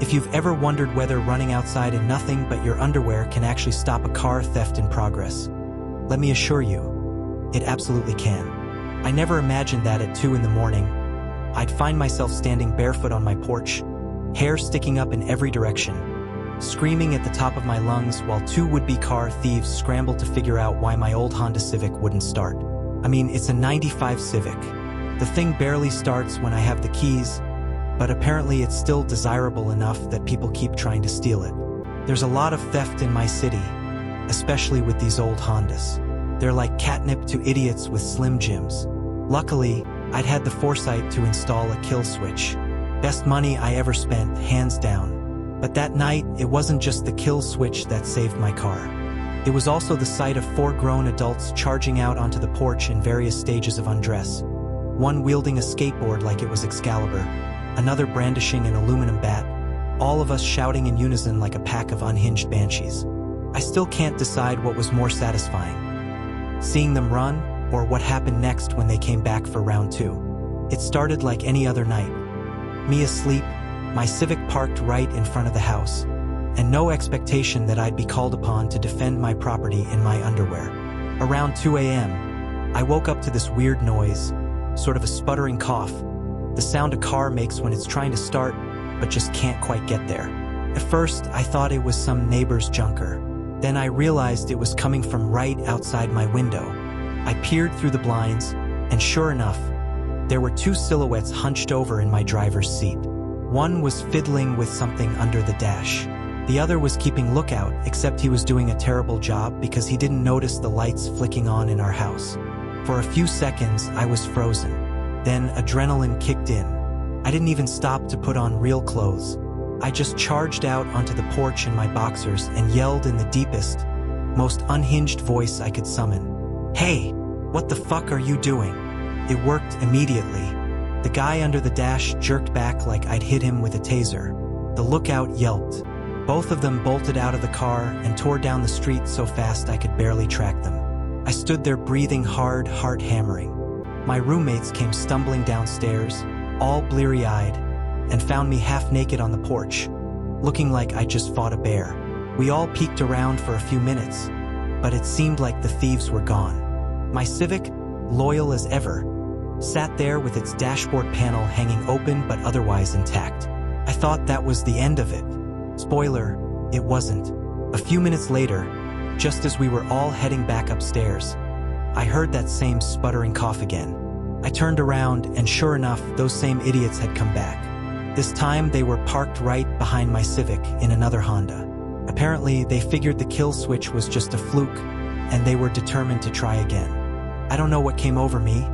If you've ever wondered whether running outside in nothing but your underwear can actually stop a car theft in progress, let me assure you, it absolutely can. I never imagined that at 2 in the morning, I'd find myself standing barefoot on my porch, hair sticking up in every direction, screaming at the top of my lungs while 2 would-be car thieves scrambled to figure out why my old Honda Civic wouldn't start. I mean, it's a '95 Civic. The thing barely starts when I have the keys, but apparently it's still desirable enough that people keep trying to steal it. There's a lot of theft in my city, especially with these old Hondas. They're like catnip to idiots with Slim Jims. Luckily, I'd had the foresight to install a kill switch. Best money I ever spent, hands down. But that night, it wasn't just the kill switch that saved my car. It was also the sight of 4 grown adults charging out onto the porch in various stages of undress. One wielding a skateboard like it was Excalibur, another brandishing an aluminum bat, all of us shouting in unison like a pack of unhinged banshees. I still can't decide what was more satisfying, seeing them run, or what happened next when they came back for round 2. It started like any other night. Me asleep, my Civic parked right in front of the house, and no expectation that I'd be called upon to defend my property in my underwear. Around 2 a.m., I woke up to this weird noise, sort of a sputtering cough, the sound a car makes when it's trying to start, but just can't quite get there. At first, I thought it was some neighbor's junker. Then I realized it was coming from right outside my window. I peered through the blinds, and sure enough, there were 2 silhouettes hunched over in my driver's seat. One was fiddling with something under the dash. The other was keeping lookout, except he was doing a terrible job because he didn't notice the lights flicking on in our house. For a few seconds, I was frozen. Then adrenaline kicked in. I didn't even stop to put on real clothes. I just charged out onto the porch in my boxers and yelled in the deepest, most unhinged voice I could summon. "Hey, what the fuck are you doing?" It worked immediately. The guy under the dash jerked back like I'd hit him with a taser. The lookout yelped. Both of them bolted out of the car and tore down the street so fast I could barely track them. I stood there breathing hard, heart hammering. My roommates came stumbling downstairs, all bleary-eyed, and found me half naked on the porch, looking like I just fought a bear. We all peeked around for a few minutes, but it seemed like the thieves were gone. My Civic, loyal as ever, sat there with its dashboard panel hanging open but otherwise intact. I thought that was the end of it. Spoiler, it wasn't. A few minutes later, just as we were all heading back upstairs, I heard that same sputtering cough again. I turned around, and sure enough, those same idiots had come back. This time, they were parked right behind my Civic in another Honda. Apparently, they figured the kill switch was just a fluke, and they were determined to try again. I don't know what came over me,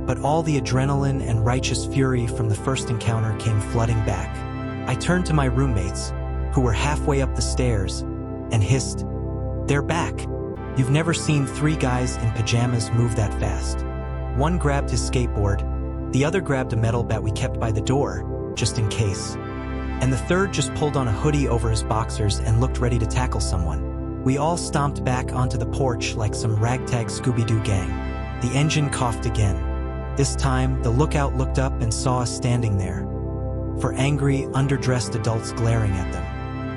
but all the adrenaline and righteous fury from the first encounter came flooding back. I turned to my roommates, who were halfway up the stairs, and hissed, "They're back." You've never seen 3 guys in pajamas move that fast. One grabbed his skateboard, the other grabbed a metal bat we kept by the door, just in case. And the third just pulled on a hoodie over his boxers and looked ready to tackle someone. We all stomped back onto the porch like some ragtag Scooby-Doo gang. The engine coughed again. This time, the lookout looked up and saw us standing there, for angry, underdressed adults glaring at them.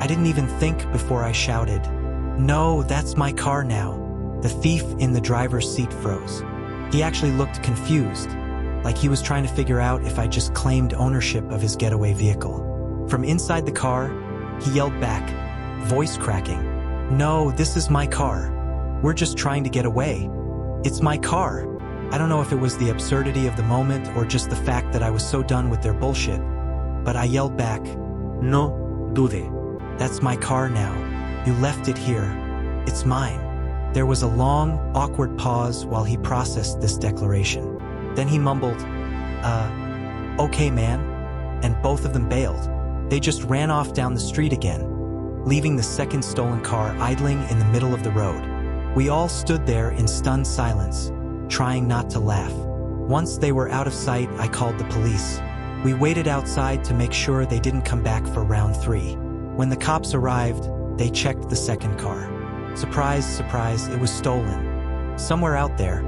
I didn't even think before I shouted, "No, that's my car now." The thief in the driver's seat froze. He actually looked confused, like he was trying to figure out if I just claimed ownership of his getaway vehicle. From inside the car, he yelled back, voice cracking, "No, this is my car. We're just trying to get away. It's my car." I don't know if it was the absurdity of the moment or just the fact that I was so done with their bullshit, but I yelled back, "No, dude. That's my car now. You left it here. It's mine." There was a long, awkward pause while he processed this declaration. Then he mumbled, "Okay, man," and both of them bailed. They just ran off down the street again, leaving the second stolen car idling in the middle of the road. We all stood there in stunned silence, trying not to laugh. Once they were out of sight, I called the police. We waited outside to make sure they didn't come back for round 3. When the cops arrived, they checked the second car. Surprise, surprise, it was stolen. Somewhere out there,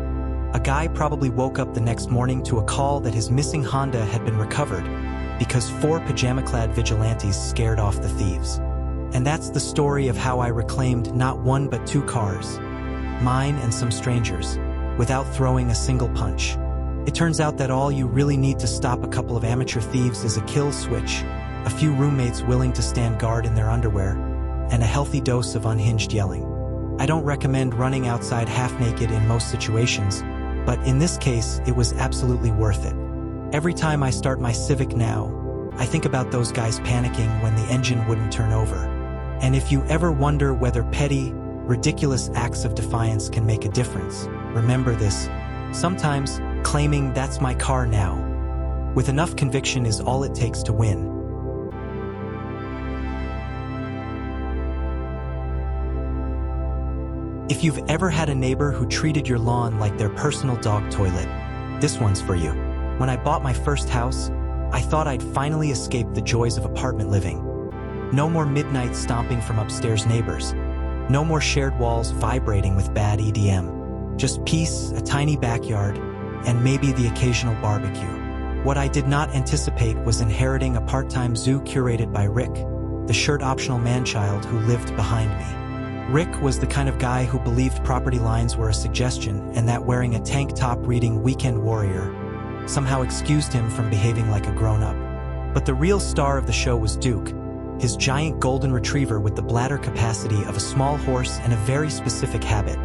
a guy probably woke up the next morning to a call that his missing Honda had been recovered because 4 pajama-clad vigilantes scared off the thieves. And that's the story of how I reclaimed not 1 but 2 cars, mine and some strangers, without throwing a single punch. It turns out that all you really need to stop a couple of amateur thieves is a kill switch, a few roommates willing to stand guard in their underwear, and a healthy dose of unhinged yelling. I don't recommend running outside half-naked in most situations, but in this case, it was absolutely worth it. Every time I start my Civic now, I think about those guys panicking when the engine wouldn't turn over. And if you ever wonder whether petty, ridiculous acts of defiance can make a difference, remember this: sometimes claiming "that's my car now" with enough conviction is all it takes to win. If you've ever had a neighbor who treated your lawn like their personal dog toilet, this one's for you. When I bought my first house, I thought I'd finally escape the joys of apartment living. No more midnight stomping from upstairs neighbors. No more shared walls vibrating with bad EDM. Just peace, a tiny backyard, and maybe the occasional barbecue. What I did not anticipate was inheriting a part-time zoo curated by Rick, the shirt-optional man-child who lived behind me. Rick was the kind of guy who believed property lines were a suggestion and that wearing a tank top reading Weekend Warrior somehow excused him from behaving like a grown-up. But the real star of the show was Duke, his giant golden retriever with the bladder capacity of a small horse and a very specific habit: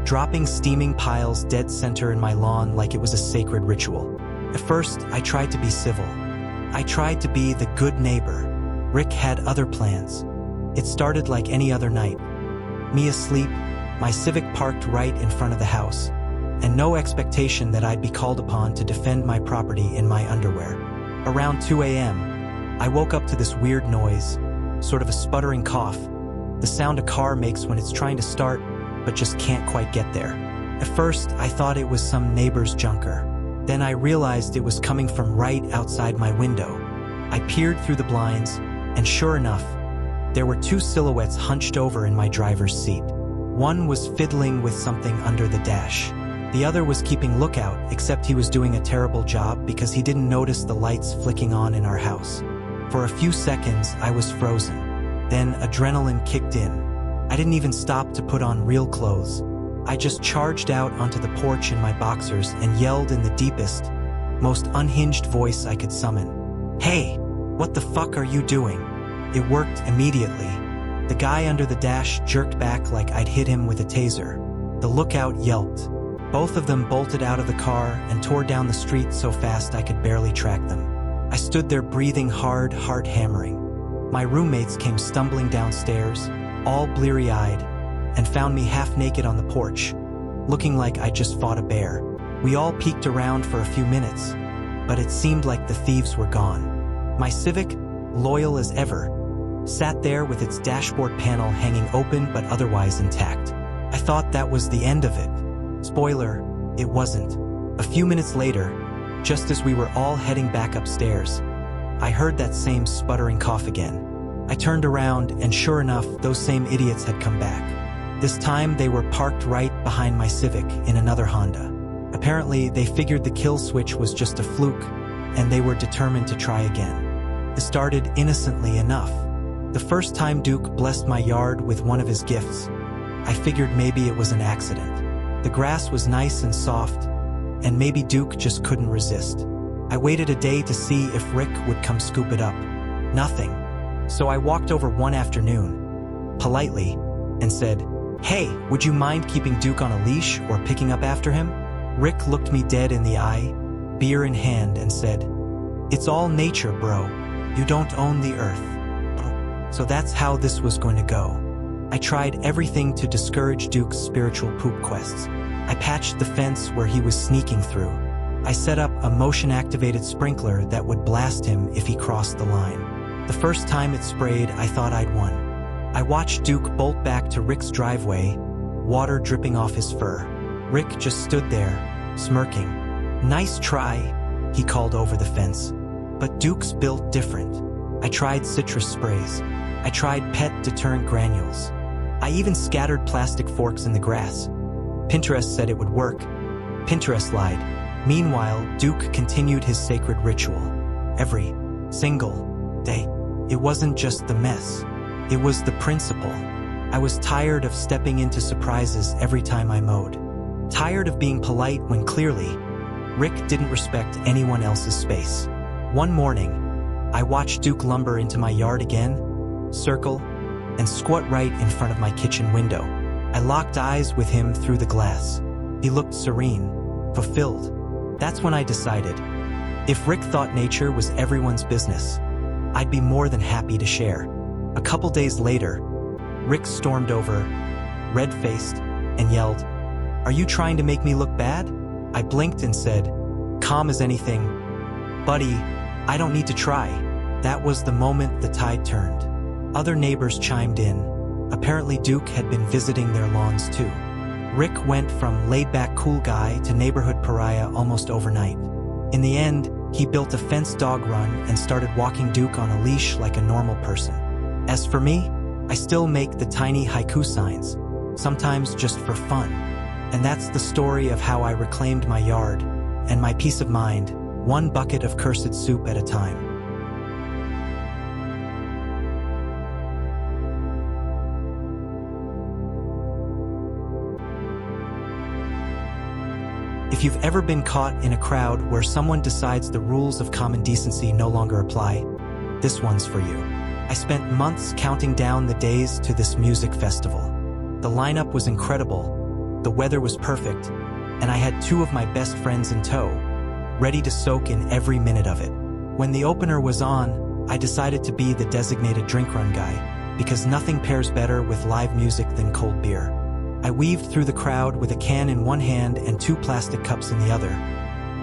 dropping steaming piles dead center in my lawn like it was a sacred ritual. At first, I tried to be civil. I tried to be the good neighbor. Rick had other plans. It started like any other night. Me asleep, my Civic parked right in front of the house, and no expectation that I'd be called upon to defend my property in my underwear. Around 2 a.m., I woke up to this weird noise, sort of a sputtering cough, the sound a car makes when it's trying to start, but just can't quite get there. At first, I thought it was some neighbor's junker. Then I realized it was coming from right outside my window. I peered through the blinds, and sure enough, there were 2 silhouettes hunched over in my driver's seat. One was fiddling with something under the dash. The other was keeping lookout, except he was doing a terrible job because he didn't notice the lights flicking on in our house. For a few seconds, I was frozen. Then adrenaline kicked in. I didn't even stop to put on real clothes. I just charged out onto the porch in my boxers and yelled in the deepest, most unhinged voice I could summon. "Hey, what the fuck are you doing?" It worked immediately. The guy under the dash jerked back like I'd hit him with a taser. The lookout yelped. Both of them bolted out of the car and tore down the street so fast I could barely track them. I stood there breathing hard, heart hammering. My roommates came stumbling downstairs, all bleary-eyed, and found me half naked on the porch, looking like I'd just fought a bear. We all peeked around for a few minutes, but it seemed like the thieves were gone. My Civic, loyal as ever, sat there with its dashboard panel hanging open but otherwise intact. I thought that was the end of it. Spoiler, it wasn't. A few minutes later, just as we were all heading back upstairs, I heard that same sputtering cough again. I turned around, and sure enough, those same idiots had come back. This time, they were parked right behind my Civic in another Honda. Apparently, they figured the kill switch was just a fluke, and they were determined to try again. It started innocently enough. The first time Duke blessed my yard with one of his gifts, I figured maybe it was an accident. The grass was nice and soft, and maybe Duke just couldn't resist. I waited a day to see if Rick would come scoop it up. Nothing. So I walked over one afternoon, politely, and said, "Hey, would you mind keeping Duke on a leash or picking up after him?" Rick looked me dead in the eye, beer in hand, and said, "It's all nature, bro. You don't own the earth." So that's how this was going to go. I tried everything to discourage Duke's spiritual poop quests. I patched the fence where he was sneaking through. I set up a motion-activated sprinkler that would blast him if he crossed the line. The first time it sprayed, I thought I'd won. I watched Duke bolt back to Rick's driveway, water dripping off his fur. Rick just stood there, smirking. "Nice try," he called over the fence. But Duke's built different. I tried citrus sprays. I tried pet deterrent granules. I even scattered plastic forks in the grass. Pinterest said it would work. Pinterest lied. Meanwhile, Duke continued his sacred ritual. Every single day. It wasn't just the mess. It was the principle. I was tired of stepping into surprises every time I mowed. Tired of being polite when clearly, Rick didn't respect anyone else's space. One morning, I watched Duke lumber into my yard again, circle, and squat right in front of my kitchen window. I locked eyes with him through the glass. He looked serene, fulfilled. That's when I decided, if Rick thought nature was everyone's business, I'd be more than happy to share. A couple days later, Rick stormed over, red-faced, and yelled, "Are you trying to make me look bad?" I blinked and said, calm as anything, "Buddy, I don't need to try." That was the moment the tide turned. Other neighbors chimed in. Apparently Duke had been visiting their lawns too. Rick went from laid-back cool guy to neighborhood pariah almost overnight. In the end, he built a fenced dog run and started walking Duke on a leash like a normal person. As for me, I still make the tiny haiku signs, sometimes just for fun. And that's the story of how I reclaimed my yard and my peace of mind, one bucket of cursed soup at a time. If you've ever been caught in a crowd where someone decides the rules of common decency no longer apply, this one's for you. I spent months counting down the days to this music festival. The lineup was incredible, the weather was perfect, and I had two of my best friends in tow, ready to soak in every minute of it. When the opener was on, I decided to be the designated drink run guy, because nothing pairs better with live music than cold beer. I weaved through the crowd with a can in one hand and 2 plastic cups in the other,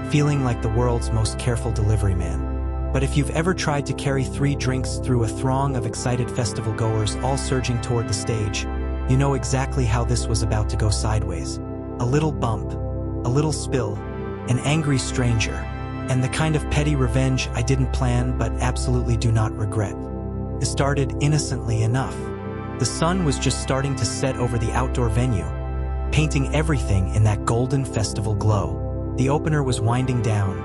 feeling like the world's most careful delivery man. But if you've ever tried to carry 3 drinks through a throng of excited festival goers all surging toward the stage, you know exactly how this was about to go sideways. A little bump, a little spill, an angry stranger, and the kind of petty revenge I didn't plan but absolutely do not regret. It started innocently enough. The sun was just starting to set over the outdoor venue, painting everything in that golden festival glow. The opener was winding down,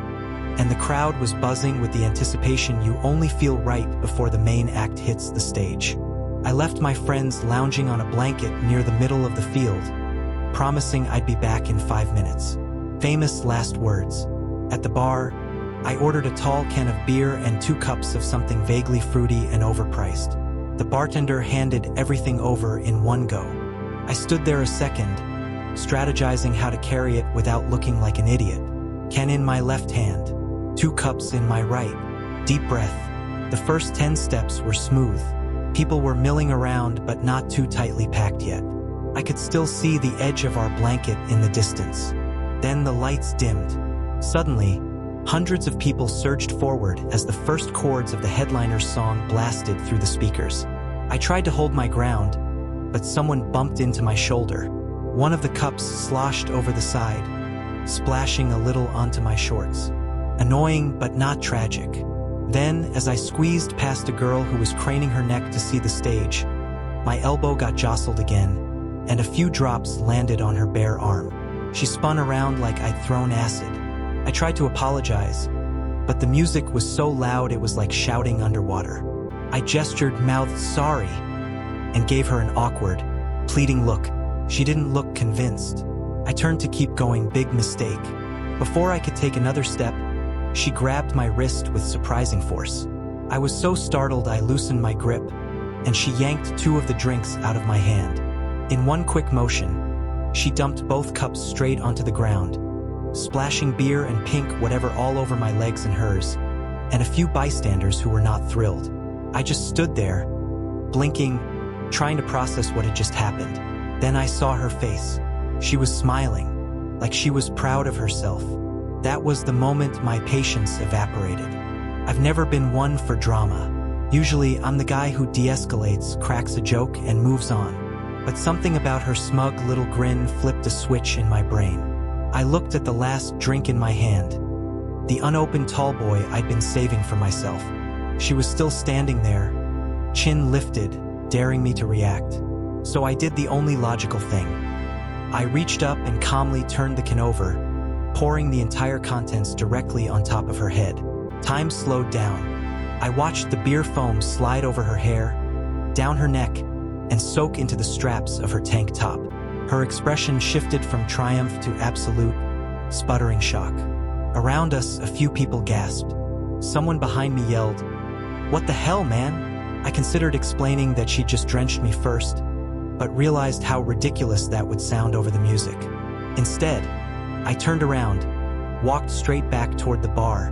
and the crowd was buzzing with the anticipation you only feel right before the main act hits the stage. I left my friends lounging on a blanket near the middle of the field, promising I'd be back in 5 minutes. Famous last words. At the bar, I ordered a tall can of beer and 2 cups of something vaguely fruity and overpriced. The bartender handed everything over in one go. I stood there a second, strategizing how to carry it without looking like an idiot. Can in my left hand, 2 cups in my right. Deep breath. The first 10 steps were smooth. People were milling around, but not too tightly packed yet. I could still see the edge of our blanket in the distance. Then the lights dimmed. Suddenly, hundreds of people surged forward as the first chords of the headliner's song blasted through the speakers. I tried to hold my ground, but someone bumped into my shoulder. One of the cups sloshed over the side, splashing a little onto my shorts. Annoying, but not tragic. Then, as I squeezed past a girl who was craning her neck to see the stage, my elbow got jostled again, and a few drops landed on her bare arm. She spun around like I'd thrown acid. I tried to apologize, but the music was so loud it was like shouting underwater. I gestured, mouthed sorry, and gave her an awkward, pleading look. She didn't look convinced. I turned to keep going, big mistake. Before I could take another step, she grabbed my wrist with surprising force. I was so startled I loosened my grip, and she yanked 2 of the drinks out of my hand. In one quick motion, she dumped both cups straight onto the ground, splashing beer and pink whatever all over my legs and hers, and a few bystanders who were not thrilled. I just stood there, blinking, trying to process what had just happened. Then I saw her face. She was smiling, like she was proud of herself. That was the moment my patience evaporated. I've never been one for drama. Usually, I'm the guy who de-escalates, cracks a joke, and moves on. But something about her smug little grin flipped a switch in my brain. I looked at the last drink in my hand, the unopened tall boy I'd been saving for myself. She was still standing there, chin lifted, daring me to react. So I did the only logical thing. I reached up and calmly turned the can over, pouring the entire contents directly on top of her head. Time slowed down. I watched the beer foam slide over her hair, down her neck, and soak into the straps of her tank top. Her expression shifted from triumph to absolute, sputtering shock. Around us, a few people gasped. Someone behind me yelled, "What the hell, man?" I considered explaining that she'd just drenched me first, but realized how ridiculous that would sound over the music. Instead, I turned around, walked straight back toward the bar,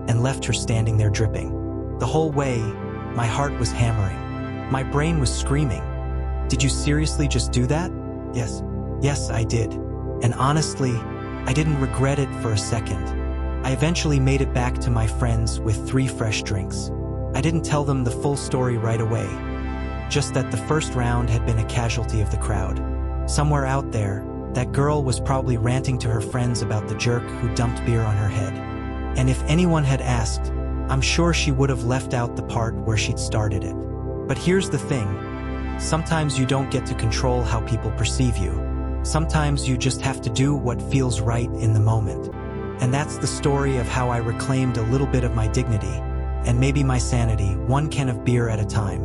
and left her standing there dripping. The whole way, my heart was hammering. My brain was screaming, "Did you seriously just do that?" Yes, I did. And honestly, I didn't regret it for a second. I eventually made it back to my friends with 3 fresh drinks. I didn't tell them the full story right away, just that the first round had been a casualty of the crowd. Somewhere out there, that girl was probably ranting to her friends about the jerk who dumped beer on her head. And if anyone had asked, I'm sure she would have left out the part where she'd started it. But here's the thing. Sometimes you don't get to control how people perceive you. Sometimes you just have to do what feels right in the moment. And that's the story of how I reclaimed a little bit of my dignity, and maybe my sanity, one can of beer at a time.